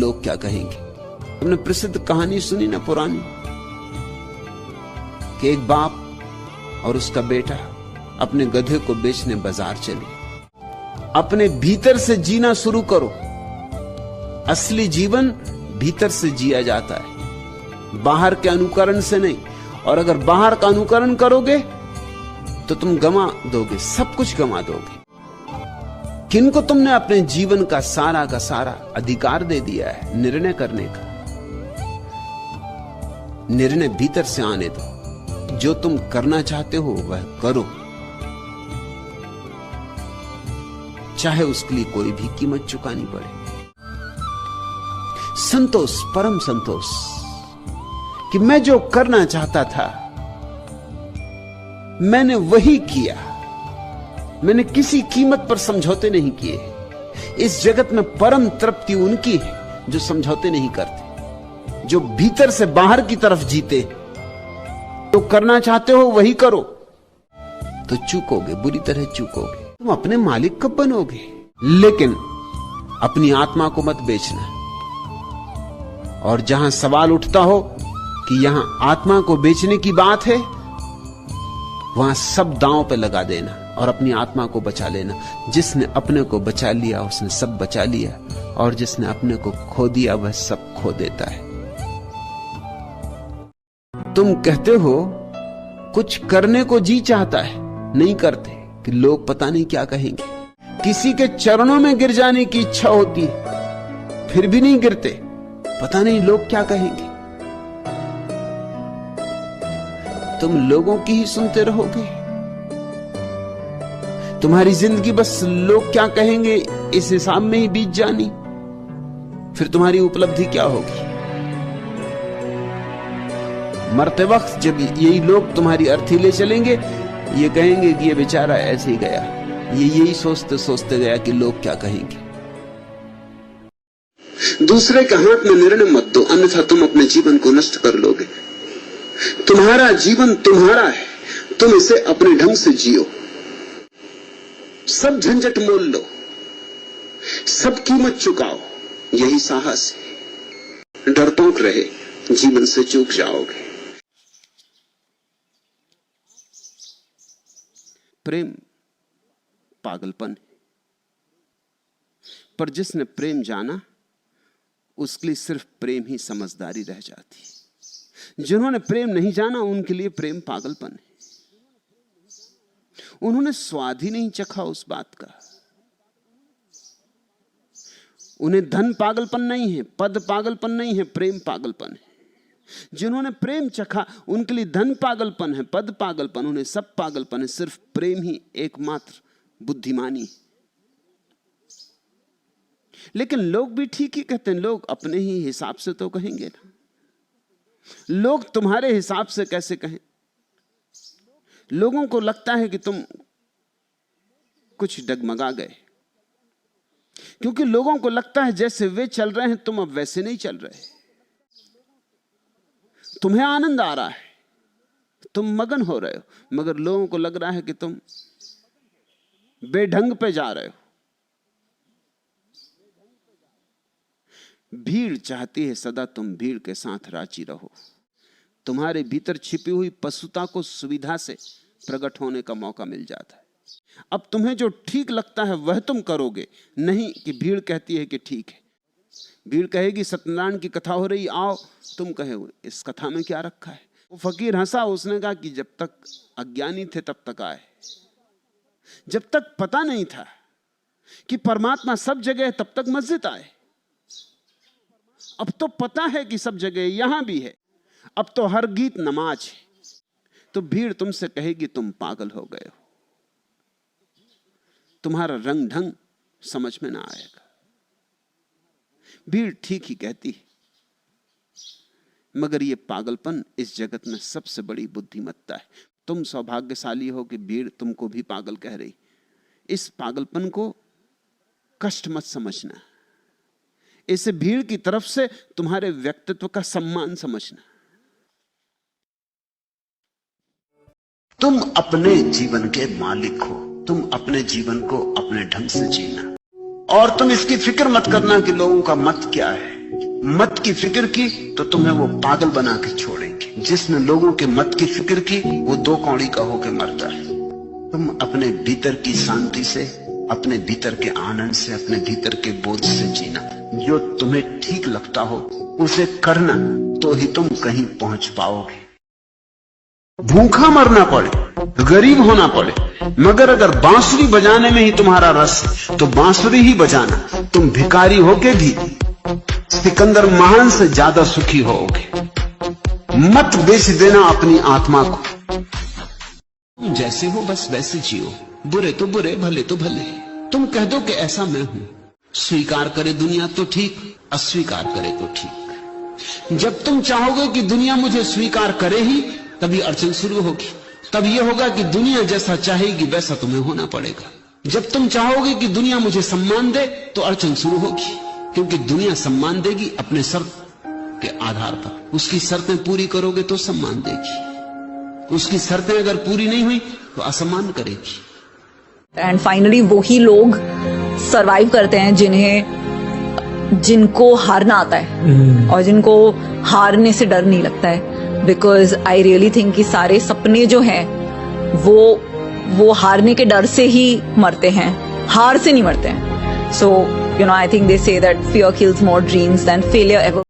लोग क्या कहेंगे। तुमने प्रसिद्ध कहानी सुनी ना पुरानी, कि एक बाप और उसका बेटा अपने गधे को बेचने बाजार चले। अपने भीतर से जीना शुरू करो। असली जीवन भीतर से जिया जाता है, बाहर के अनुकरण से नहीं। और अगर बाहर का अनुकरण करोगे तो तुम गंवा दोगे, सब कुछ गंवा दोगे। किनको तुमने अपने जीवन का सारा अधिकार दे दिया है निर्णय करने का। निर्णय भीतर से आने दो। जो तुम करना चाहते हो वह करो, चाहे उसके लिए कोई भी कीमत चुकानी पड़े। संतोष, परम संतोष कि मैं जो करना चाहता था मैंने वही किया। मैंने किसी कीमत पर समझौते नहीं किए। इस जगत में परम तृप्ति उनकी है जो समझौते नहीं करते, जो भीतर से बाहर की तरफ जीते। तो करना चाहते हो वही करो, तो चूकोगे, बुरी तरह चूकोगे। तुम अपने मालिक कब बनोगे? लेकिन अपनी आत्मा को मत बेचना। और जहां सवाल उठता हो कि यहां आत्मा को बेचने की बात है, वहां सब दांव पे लगा देना और अपनी आत्मा को बचा लेना। जिसने अपने को बचा लिया उसने सब बचा लिया, और जिसने अपने को खो दिया वह सब खो देता है। तुम कहते हो कुछ करने को जी चाहता है, नहीं करते कि लोग पता नहीं क्या कहेंगे। किसी के चरणों में गिर जाने की इच्छा होती है, फिर भी नहीं गिरते, पता नहीं लोग क्या कहेंगे। तुम लोगों की ही सुनते रहोगे। तुम्हारी जिंदगी बस लोग क्या कहेंगे इस हिसाब में ही बीत जानी, फिर तुम्हारी उपलब्धि क्या होगी? मरते वक्त जब यही लोग तुम्हारी अर्थी ले चलेंगे, ये कहेंगे कि ये बेचारा ऐसे ही गया, ये यही सोचते सोचते गया कि लोग क्या कहेंगे। दूसरे के हाथ में निर्णय मत दो, अन्यथा तुम अपने जीवन को नष्ट कर लोगे। तुम्हारा जीवन तुम्हारा है, तुम इसे अपने ढंग से जियो। सब झंझट मोल लो, सब कीमत चुकाओ, यही साहस है। डरपोक रहे जीवन से चूक जाओगे। प्रेम पागलपन है, पर जिसने प्रेम जाना उसके लिए सिर्फ प्रेम ही समझदारी रह जाती है। जिन्होंने प्रेम नहीं जाना उनके लिए प्रेम पागलपन है। उन्होंने स्वाद ही नहीं चखा उस बात का। उन्हें धन पागलपन नहीं है, पद पागलपन नहीं है, प्रेम पागलपन है। जिन्होंने प्रेम चखा उनके लिए धन पागलपन है, पद पागलपन, उन्हें सब पागलपन है। सिर्फ प्रेम ही एकमात्र बुद्धिमानी। लेकिन लोग भी ठीक ही कहते हैं। लोग अपने ही हिसाब से तो कहेंगे ना। लोग तुम्हारे हिसाब से कैसे कहें? लोगों को लगता है कि तुम कुछ डगमगा गए, क्योंकि लोगों को लगता है जैसे वे चल रहे हैं तुम अब वैसे नहीं चल रहे। तुम्हें आनंद आ रहा है, तुम मगन हो रहे हो, मगर लोगों को लग रहा है कि तुम बेढंग पे जा रहे हो। भीड़ चाहती है सदा तुम भीड़ के साथ राजी रहो। तुम्हारे भीतर छिपी हुई पशुता को सुविधा से प्रकट होने का मौका मिल जाता है। अब तुम्हें जो ठीक लगता है वह तुम करोगे, नहीं कि भीड़ कहती है कि ठीक है। भीड़ कहेगी सत्यनारायण की कथा हो रही, आओ। तुम कहे इस कथा में क्या रखा है? वो फकीर हंसा, उसने कहा कि जब तक अज्ञानी थे तब तक आए। जब तक पता नहीं था कि परमात्मा सब जगह है तब तक मस्जिद आए। अब तो पता है कि सब जगह यहां भी है, अब तो हर गीत नमाज है। तो भीड़ तुमसे कहेगी तुम पागल हो गए हो, तुम्हारा रंग ढंग समझ में ना आएगा। भीड़ ठीक ही कहती है, मगर यह पागलपन इस जगत में सबसे बड़ी बुद्धिमत्ता है। तुम सौभाग्यशाली हो कि भीड़ तुमको भी पागल कह रही। इस पागलपन को कष्ट मत समझना, इसे भीड़ की तरफ से तुम्हारे व्यक्तित्व का सम्मान समझना। तुम अपने जीवन के मालिक हो, तुम अपने जीवन को अपने ढंग से जीना। और तुम इसकी फिक्र मत करना कि लोगों का मत क्या है। मत की फिक्र की तो तुम्हें वो पागल बना के छोड़ेंगे। जिसने लोगों के मत की फिक्र की वो 2 कौड़ी का होके मरता है। तुम अपने भीतर की शांति से, अपने भीतर के आनंद से, अपने भीतर के बोध से जीना। जो तुम्हें ठीक लगता हो उसे करना, तो ही तुम कहीं पहुंच पाओगे। भूखा मरना पड़े, गरीब होना पड़े, मगर अगर बांसुरी बजाने में ही तुम्हारा रस है तो बांसुरी ही बजाना। तुम भिखारी होके भी सिकंदर महान से ज्यादा सुखी होगे। मत बेच देना अपनी आत्मा को। जैसे हो बस वैसे जियो, बुरे तो बुरे, भले तो भले। तुम कह दो कि ऐसा मैं हूं, स्वीकार करे दुनिया तो ठीक, अस्वीकार करे तो ठीक। जब तुम चाहोगे कि दुनिया मुझे स्वीकार करे ही, तभी अड़चन शुरू होगी। तब यह होगा कि दुनिया जैसा चाहेगी वैसा तुम्हें होना पड़ेगा। जब तुम चाहोगे कि दुनिया मुझे सम्मान दे, तो अड़चन शुरू होगी, क्योंकि दुनिया सम्मान देगी अपने शर्त के आधार पर। उसकी शर्तें पूरी करोगे तो सम्मान देगी, उसकी शर्तें अगर पूरी नहीं हुई तो असम्मान करेगी। एंड फाइनली वही लोग सरवाइव करते हैं जिनको हारना आता है और जिनको हारने से डर नहीं लगता है। बिकॉज आई रियली थिंक कि सारे सपने जो हैं वो हारने के डर से ही मरते हैं, हार से नहीं मरते हैं। सो I think they say that fear kills more dreams than failure ever